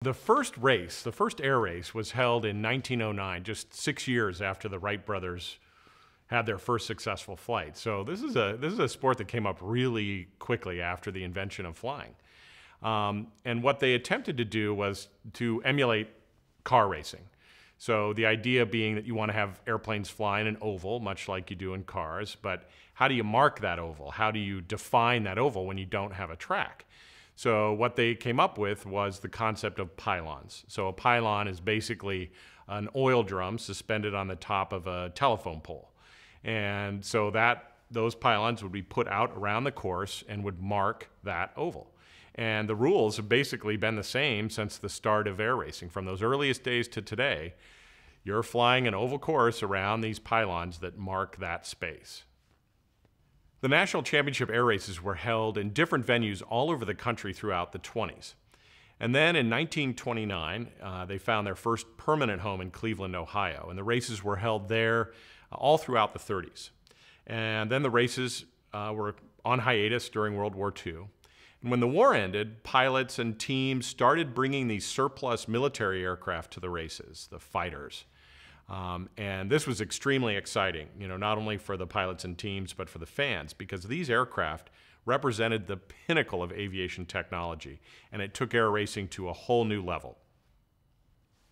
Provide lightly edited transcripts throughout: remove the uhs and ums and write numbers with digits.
The first race, the first air race, was held in 1909, just 6 years after the Wright brothers had their first successful flight. So this is a sport that came up really quickly after the invention of flying. And what they attempted to do was to emulate car racing. So the idea being that you want to have airplanes fly in an oval, much like you do in cars, but how do you mark that oval? How do you define that oval when you don't have a track? So what they came up with was the concept of pylons. So a pylon is basically an oil drum suspended on the top of a telephone pole. And so those pylons would be put out around the course and would mark that oval. And the rules have basically been the same since the start of air racing. From those earliest days to today, you're flying an oval course around these pylons that mark that space. The National Championship air races were held in different venues all over the country throughout the 20s. And then in 1929, they found their first permanent home in Cleveland, Ohio. And the races were held there all throughout the 30s. And then the races were on hiatus during World War II. And when the war ended, pilots and teams started bringing these surplus military aircraft to the races, the fighters. And this was extremely exciting, not only for the pilots and teams, but for the fans, because these aircraft represented the pinnacle of aviation technology, and it took air racing to a whole new level.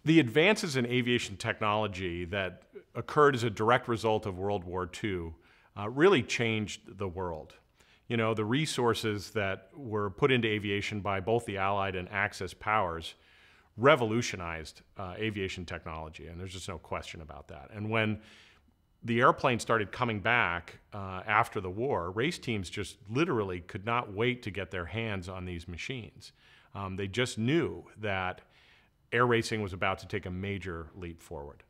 The advances in aviation technology that occurred as a direct result of World War II really changed the world. The resources that were put into aviation by both the Allied and Axis powers revolutionized aviation technology, and there's just no question about that. And when the airplanes started coming back after the war, race teams just literally could not wait to get their hands on these machines. They just knew that air racing was about to take a major leap forward.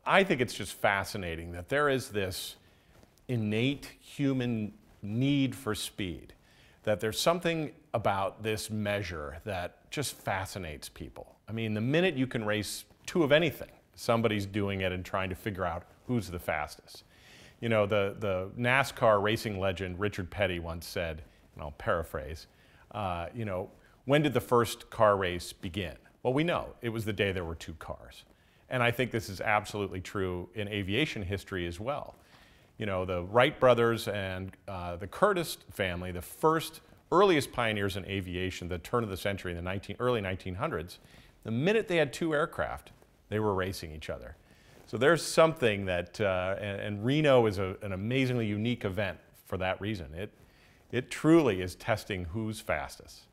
I think it's just fascinating that there is this innate human need for speed, that there's something about this measure that just fascinates people. I mean, the minute you can race two of anything, somebody's doing it and trying to figure out who's the fastest. The NASCAR racing legend Richard Petty once said, and I'll paraphrase, when did the first car race begin? Well, we know it was the day there were two cars. And I think this is absolutely true in aviation history as well. The Wright brothers and the Curtiss family, the earliest pioneers in aviation, the turn of the century in the early 1900s, the minute they had two aircraft, they were racing each other. So there's something that, and Reno is an amazingly unique event for that reason. It truly is testing who's fastest.